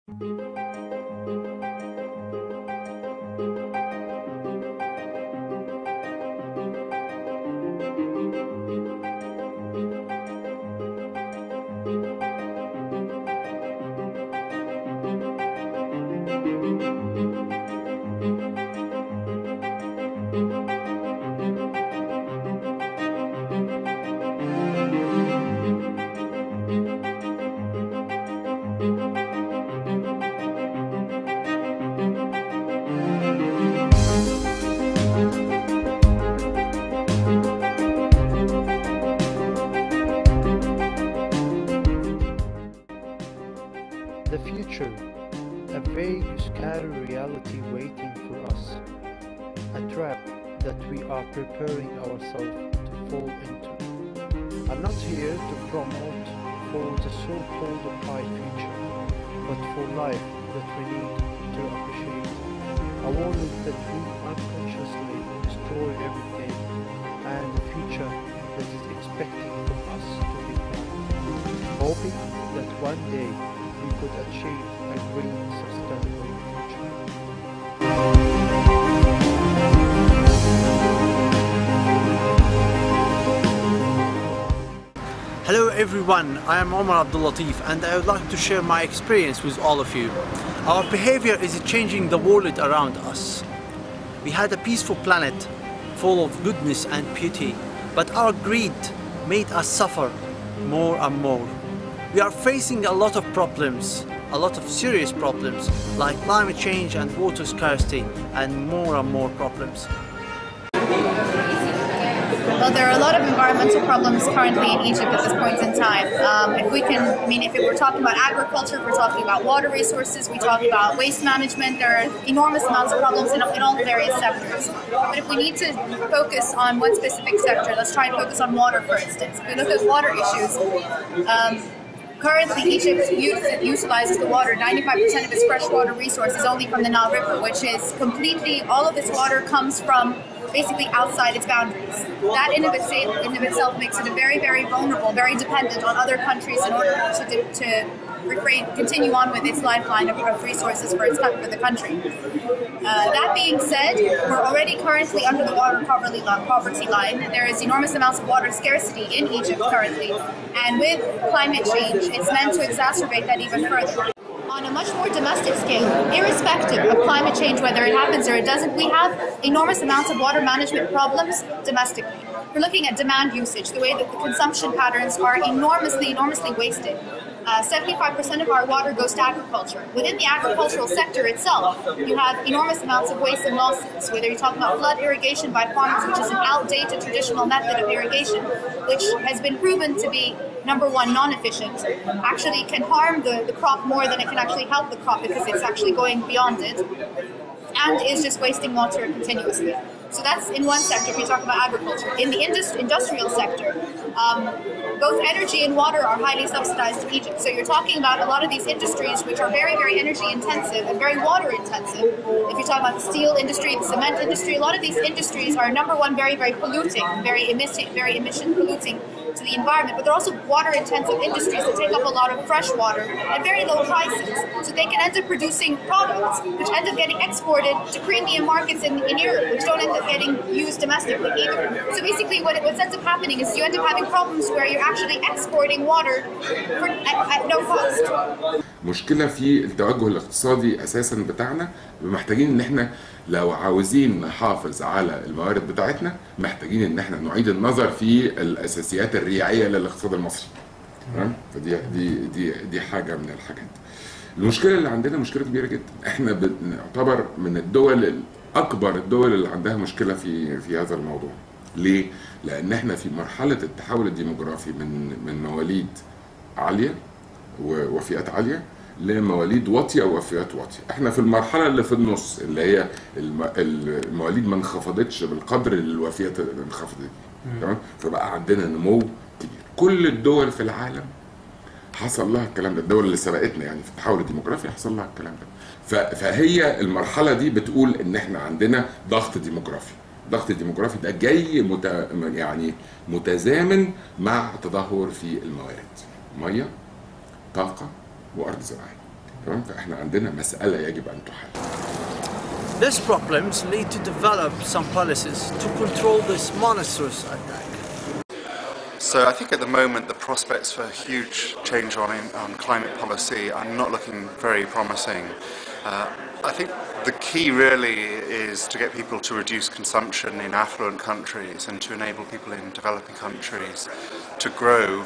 The future, a vague, scary reality waiting for us, a trap that we are preparing ourselves to fall into. I'm not here to promote for the so-called bright future, but for life that we need to appreciate, a world that we unconsciously destroy every day, and a future that is expecting from us to be bright, hoping that one day we could achieve a green, sustainable future. Hello everyone, I am Omar Abdul Latif and I would like to share my experience with all of you. Our behavior is changing the world around us. We had a peaceful planet full of goodness and beauty, but our greed made us suffer more and more. We are facing a lot of problems, a lot of serious problems like climate change and water scarcity and more problems. Well, there are a lot of environmental problems currently in Egypt at this point in time. If we're talking about agriculture, if we're talking about water resources, we talk about waste management, there are enormous amounts of problems in all various sectors. But if we need to focus on one specific sector, let's try and focus on water, for instance. If we look at water issues, currently, Egypt utilizes the water. 95% of its freshwater resources only from the Nile River, which is completely, all of its water comes from basically outside its boundaries. That in of itself makes it a very vulnerable, very dependent on other countries in order to continue on with its lifeline of resources for the country. That being said, we're already currently under the water poverty line. There is enormous amounts of water scarcity in Egypt currently, and with climate change, it's meant to exacerbate that even further. On a much more domestic scale, irrespective of climate change, whether it happens or it doesn't, we have enormous amounts of water management problems domestically. We're looking at demand usage, the way that the consumption patterns are enormously wasted. 75% of our water goes to agriculture. Within the agricultural sector itself, you have enormous amounts of waste and losses, whether you're talking about flood irrigation by farmers, which is an outdated traditional method of irrigation, which has been proven to be, number one, non-efficient, actually can harm the crop more than it can actually help the crop because it's actually going beyond it, and is just wasting water continuously. So that's in one sector if you talk about agriculture. In the industrial sector, both energy and water are highly subsidized in Egypt. So you're talking about a lot of these industries which are very energy intensive and very water intensive. If you're talking about the steel industry, the cement industry, a lot of these industries are number one very polluting, very emission polluting to the environment, but they're also water intensive industries that take up a lot of fresh water at very low prices. So they can end up producing products which end up getting exported to premium markets in Europe, which don't end up getting used domestically either. So basically what ends up happening is you end up having problems where you're actually exporting water at no cost. مشكلة في التوجه الاقتصادي أساسا بتاعنا، محتاجين إن إحنا لو عاوزين نحافظ على الموارد بتاعتنا محتاجين إن إحنا نعيد النظر في الأساسيات الريعية للاقتصاد المصري. تمام؟ فدي حاجة من الحاجات. المشكلة اللي عندنا مشكلة كبيرة جدا، إحنا بنعتبر من الدول أكبر الدول اللي عندها مشكلة في هذا الموضوع. ليه؟ لأن إحنا في مرحلة التحول الديموغرافي من مواليد عالية ووفيات عالية لمواليد واطية ووفيات واطية. احنا في المرحلة اللي في النص اللي هي المواليد ما انخفضتش بالقدر اللي الوفيات انخفضت. تمام؟ فبقى عندنا نمو كبير. كل الدول في العالم حصل لها الكلام ده، الدول اللي سبقتنا يعني في التحول الديموغرافي حصل لها الكلام ده. فهي المرحلة دي بتقول ان احنا عندنا ضغط ديموغرافي. الضغط الديموغرافي ده جاي يعني متزامن مع تدهور في الموارد، ميه، طاقة، وأرض زراعية. تمام؟ فاحنا عندنا مسألة يجب أن تحل. These problems lead to develop some policies to control this monstrous attack. So I think at the moment the prospects for huge change on climate policy are not looking very promising. I think the key really is to get people to reduce consumption in affluent countries and to enable people in developing countries to grow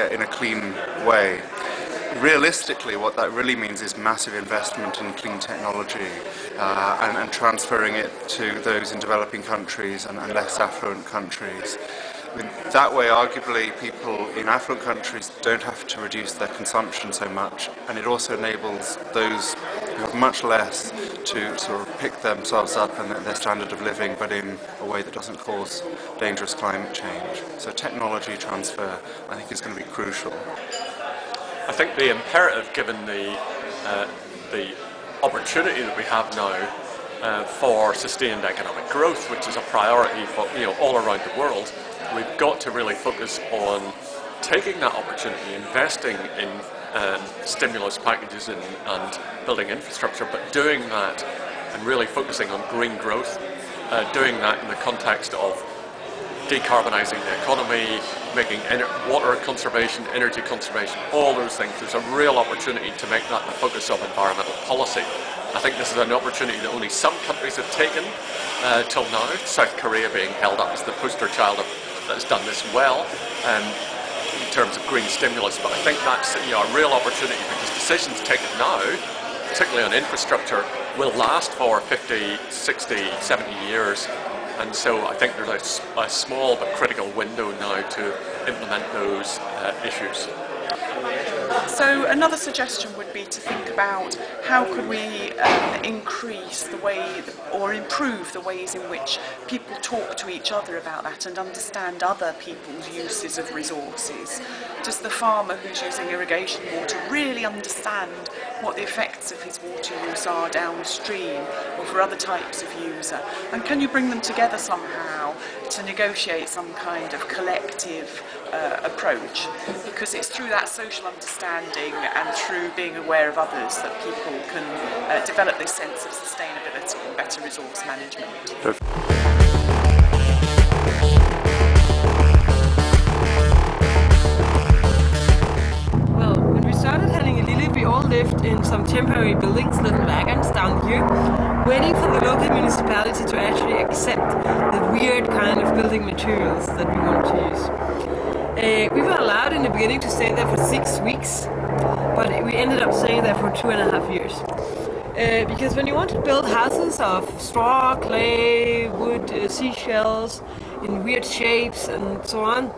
in a clean way. Realistically, what that really means is massive investment in clean technology and transferring it to those in developing countries and less affluent countries. That way, arguably, people in affluent countries don't have to reduce their consumption so much, and it also enables those who have much less to sort of pick themselves up and their standard of living, but in a way that doesn't cause dangerous climate change. So technology transfer, I think, is going to be crucial. I think the imperative, given the opportunity that we have now for sustained economic growth, which is a priority for all around the world, we've got to really focus on taking that opportunity, investing in stimulus packages and building infrastructure, but doing that and really focusing on green growth, doing that in the context of decarbonising the economy, making water conservation, energy conservation, all those things. There's a real opportunity to make that the focus of environmental policy. I think this is an opportunity that only some countries have taken till now, South Korea being held up as the poster child that has done this well in terms of green stimulus. But I think that's a real opportunity, because decisions taken now, particularly on infrastructure, will last for 50, 60, 70 years. And so I think there's a small but critical window now to implement those issues. So another suggestion would be to think about how could we increase the way or improve the ways in which people talk to each other about that and understand other people's uses of resources. Does the farmer who's using irrigation water really understand what the effects of his water use are downstream or for other types of user? And can you bring them together somehow to negotiate some kind of collective approach? Because it's through that social understanding and through being aware of others that people can develop this sense of sustainability and better resource management. Well, when we started Herningelille, we all lived in some temporary buildings, little wagons down here, waiting for the local municipality to actually accept the weird kind of building materials that we want to use. We were allowed in the beginning to stay there for 6 weeks, but we ended up staying there for 2.5 years. Because when you want to build houses of straw, clay, wood, seashells in weird shapes and so on,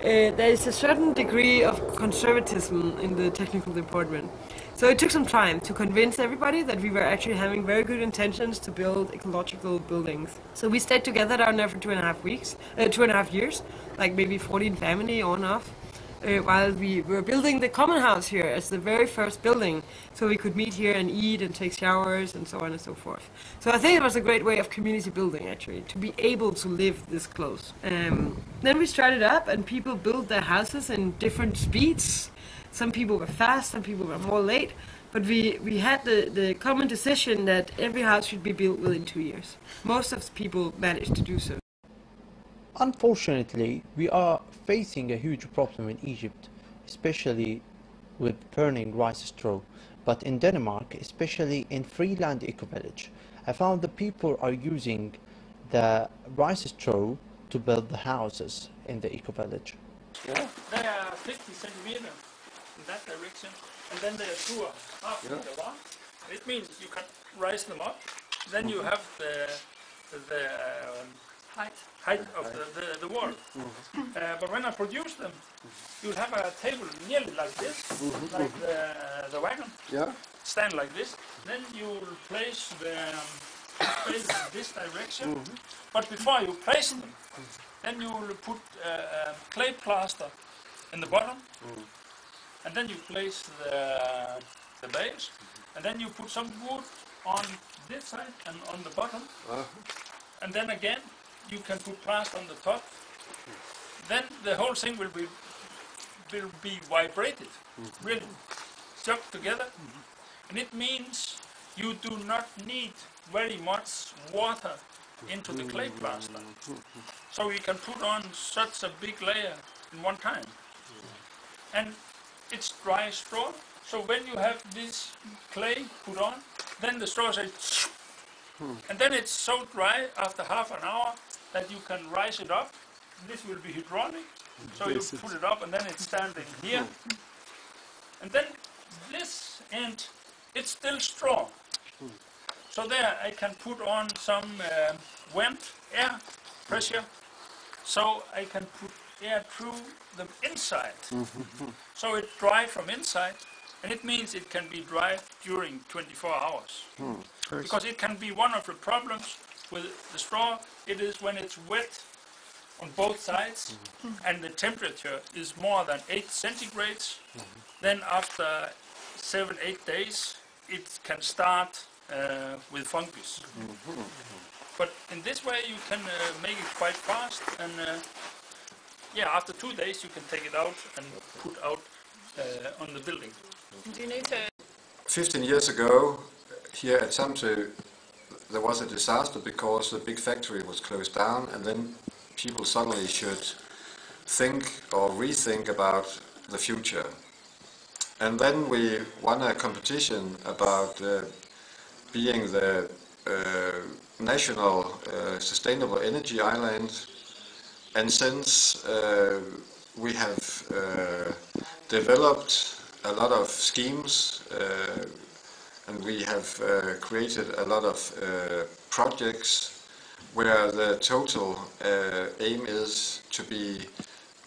there is a certain degree of conservatism in the technical department. So it took some time to convince everybody that we were actually having very good intentions to build ecological buildings. So we stayed together down there for 2.5 years, like maybe 14 family on and off, while we were building the common house here as the very first building, so we could meet here and eat and take showers and so on and so forth. So I think it was a great way of community building, actually, to be able to live this close. Then we started up and people built their houses in different speeds. Some people were fast, some people were more late, but we had the common decision that every house should be built within 2 years. Most of the people managed to do so. Unfortunately, we are facing a huge problem in Egypt, especially with burning rice straw. But in Denmark, especially in Freeland Eco-Village, I found the people are using the rice straw to build the houses in the Eco-Village. Yeah, they are 50 centimeters in that direction, and then they are 2.5 meters long. It means you can raise them up. Then you have the height of the wall. But when I produce them, you'll have a table nearly like this, like the wagon. Yeah. Stand like this. Then you'll place this direction. But before you place them, then you will put clay plaster in the bottom. And then you place the base. And then you put some wood on this side and on the bottom. And then again, you can put plaster on the top. Then the whole thing will be vibrated, really stuck together. And it means you do not need very much water into the clay plaster. So you can put on such a big layer in one time. And it's dry straw. So when you have this clay put on, then the straw says, and then it's so dry after half an hour that you can rise it up. This will be hydraulic. So you put it up and then it's standing here. And then this end, it's still straw. So there I can put on some vent, air pressure, so I can put air through the inside. So it's dry from inside, and it means it can be dry during 24 hours. Because it can be one of the problems with the straw, it is when it's wet on both sides and the temperature is more than 8 centigrades, then after 7-8 days it can start with fungus. But in this way you can make it quite fast, and yeah, after 2 days you can take it out and put out on the building. Do you need to 15 years ago, here at Samsø, there was a disaster because the big factory was closed down, and then people suddenly should think or rethink about the future. And then we won a competition about being the national sustainable energy island, and since we have developed a lot of schemes and we have created a lot of projects where the total aim is to be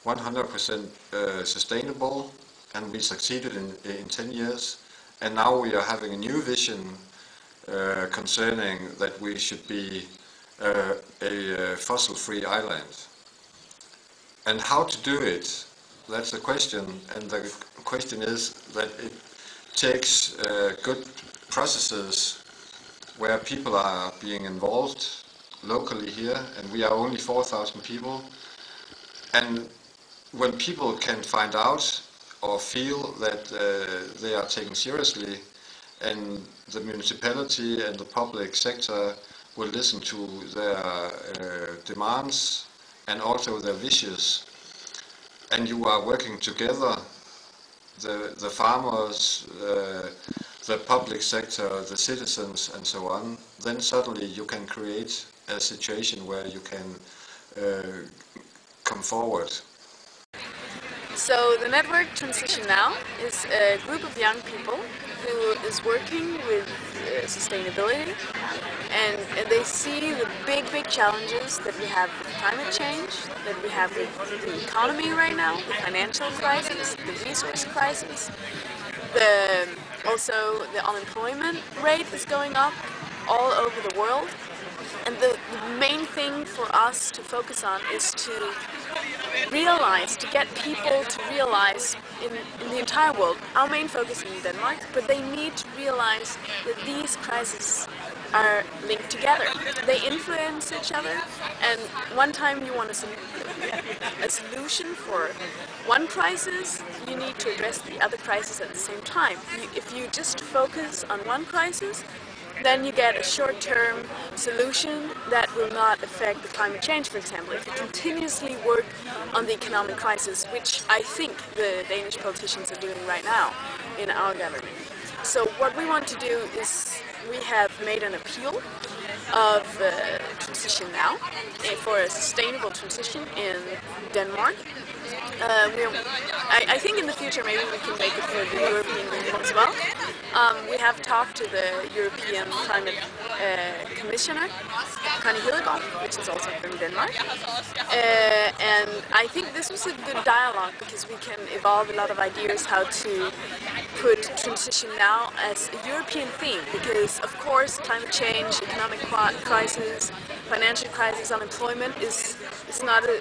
100% sustainable, and we succeeded in 10 years, and now we are having a new vision concerning that we should be a fossil-free island. And how to do it, that's the question, and the question is that it takes good processes where people are being involved locally here, and we are only 4,000 people, and when people can find out or feel that they are taken seriously, and the municipality and the public sector will listen to their demands and also their wishes, and you are working together, the farmers, the public sector, the citizens and so on, then suddenly you can create a situation where you can come forward. So the Network Transition Now is a group of young people who is working with sustainability, and they see the big challenges that we have with climate change, that we have with the economy right now, the financial crisis, the resource crisis, also the unemployment rate is going up all over the world. And the main thing for us to focus on is to realize, to get people to realize in the entire world, our main focus is in Denmark, but they need to realize that these crises are linked together. They influence each other, and one time you want a solution for one crisis, you need to address the other crisis at the same time. If you just focus on one crisis, then you get a short-term solution that will not affect the climate change, for example. If you continuously work on the economic crisis, which I think the Danish politicians are doing right now in our government. So what we want to do is we have made an appeal of Transition Now for a sustainable transition in Denmark. I think in the future maybe we can make it for the European Union as well. We have talked to the European Climate Commissioner, Connie Hedegaard, which is also from Denmark. And I think this was a good dialogue because we can evolve a lot of ideas how to put Transition Now as a European theme, because of course climate change, economic crisis, financial crisis, unemployment is not a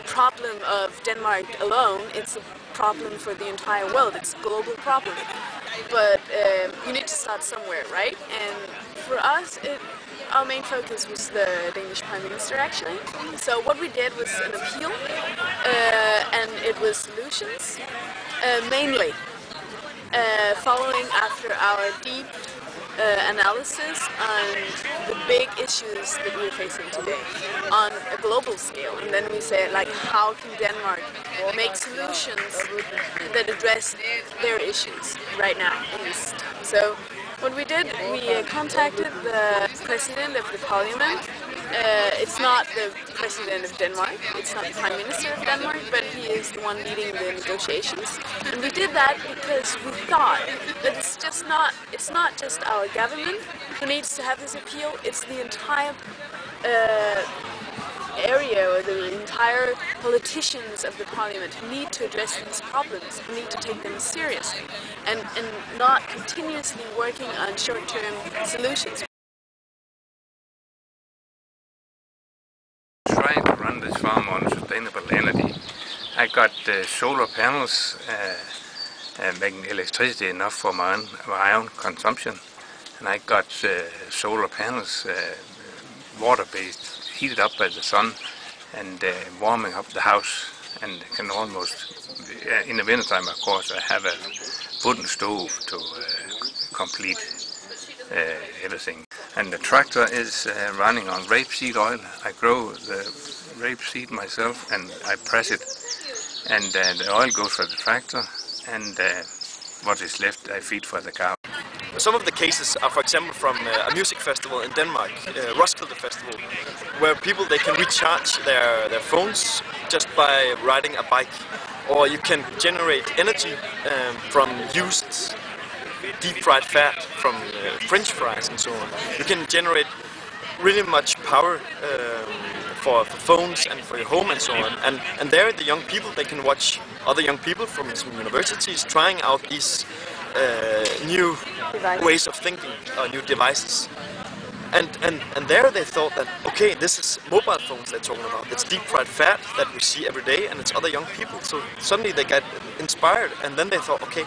problem of Denmark alone, it's a problem for the entire world, it's a global problem. But you need to start somewhere, right? And for us, our main focus was the Danish Prime Minister, actually. So what we did was an appeal, and it was solutions, mainly. following after our deep analysis on the big issues that we're facing today on a global scale. And then we say, like, how can Denmark make solutions that address their issues right now in this time? So what we did, we contacted the president of the parliament. It's not the president of Denmark, it's not the prime minister of Denmark, but he is the one leading the negotiations. And we did that because we thought that it's not just our government who needs to have this appeal, it's the entire area or the entire politicians of the parliament who need to address these problems, who need to take them seriously and not continuously working on short-term solutions. Trying to run this farm on sustainable energy. I got solar panels making electricity enough for my own consumption, and I got solar panels water-based, heated up by the sun and warming up the house, and can almost, in the winter time of course, I have a wooden stove to complete everything. And the tractor is running on rapeseed oil. I grow the rapeseed myself and I press it, and the oil goes for the tractor, and what is left I feed for the cow. Some of the cases are, for example, from a music festival in Denmark, Roskilde Festival, where people, they can recharge their phones just by riding a bike, or you can generate energy from used deep fried fat from French fries and so on. You can generate really much power for phones and for your home and so on. And there the young people, they can watch other young people from some universities trying out these new ways of thinking, new devices. And there they thought that, okay, this is mobile phones they're talking about. It's deep fried fat that we see every day, and it's other young people. So suddenly they got inspired, and then they thought, okay,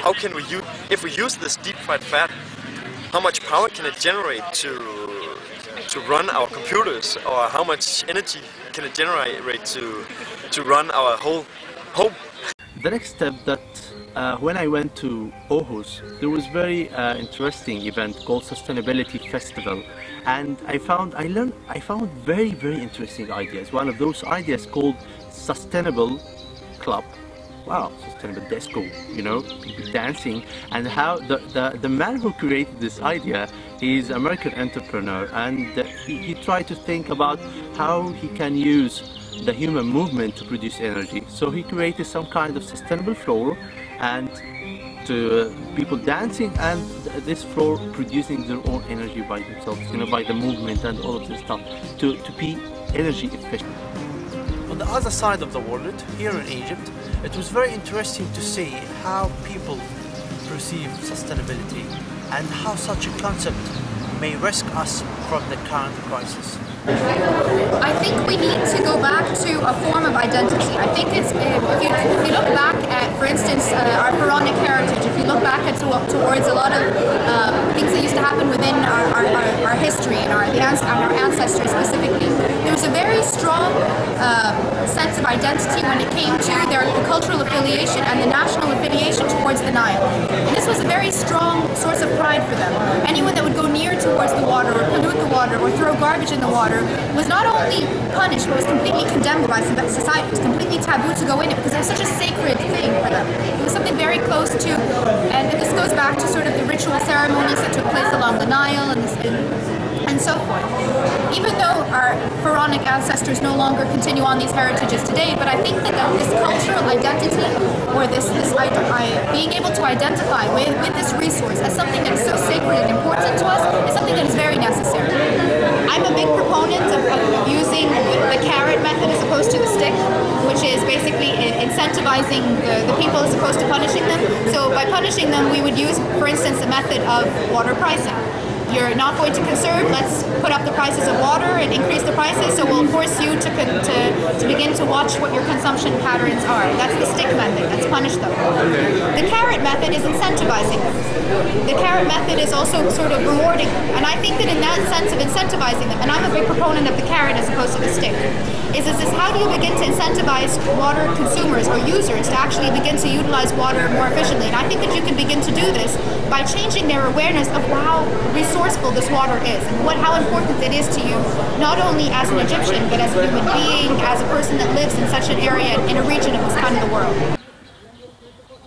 how can we use, if we use this deep fried fat, how much power can it generate to run our computers, or how much energy can it generate to run our whole home? The next step that when I went to Aarhus, there was a very interesting event called Sustainability Festival, and I found very interesting ideas. One of those ideas called Sustainable Club. Wow, sustainable disco, you know, people dancing, and how the man who created this idea, he's an American entrepreneur, and he tried to think about how he can use the human movement to produce energy. So he created some kind of sustainable floor, and to people dancing, and this floor producing their own energy by themselves, you know, by the movement and all of this stuff, to be energy efficient. On the other side of the world, here in Egypt, it was very interesting to see how people perceive sustainability and how such a concept may risk us from the current crisis. I think we need to go back to a form of identity. I think it's, if you look back at, for instance, our Pharaonic heritage, if you look back at towards a lot of things that used to happen within our history and our ancestors specifically, there was a very strong sense of identity when it came to their cultural affiliation and the national affiliation towards the Nile. And this was a very strong source of pride for them. Anyone that would go near towards the water or pollute the water or throw garbage in the water was not only punished, but was completely condemned by society. It was completely taboo to go in it because it was such a sacred thing for them. It was something very close to, and this goes back to sort of the ritual ceremonies that took place along the Nile and so forth. Even though our Pharaonic ancestors no longer continue on these heritages today, but I think that this cultural identity, or this being able to identify with this resource as something that is so sacred and important to us is something that is very necessary. I'm a big proponent of using the carrot method as opposed to the stick, which is basically incentivizing the people as opposed to punishing them. So by punishing them, we would use, for instance, the method of water pricing. you're not going to conserve, let's put up the prices of water and increase the prices, so we'll force you to begin to watch what your consumption patterns are. That's the stick method, that's punish them. The carrot method is incentivizing them. The carrot method is also sort of rewarding them. And I think that in that sense of incentivizing them, and I'm a big proponent of the carrot as opposed to the stick, is how do you begin to incentivize water consumers or users to actually begin to utilize water more efficiently? And I think that you can begin to do this by changing their awareness of how resourceful this water is and how important it is to you, not only as an Egyptian, but as a human being, as a person that lives in such an area, in a region of this kind of the world.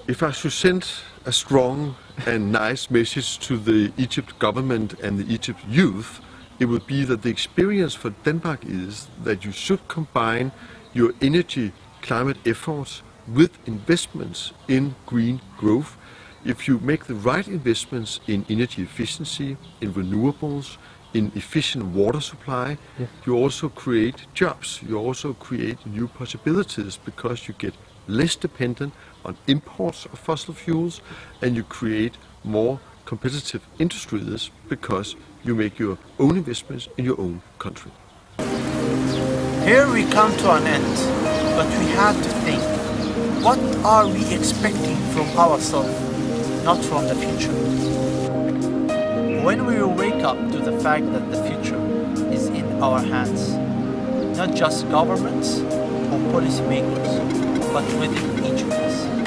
If I should send a strong and nice message to the Egypt government and the Egypt youth, it would be that the experience for Denmark is that you should combine your energy climate efforts with investments in green growth. If you make the right investments in energy efficiency, in renewables, in efficient water supply, you also create jobs, you also create new possibilities because you get less dependent on imports of fossil fuels and you create more competitive industries because you make your own investments in your own country. Here we come to an end, but we have to think, what are we expecting from ourselves, not from the future? When we will wake up to the fact that the future is in our hands, not just governments or policymakers, but within each of us.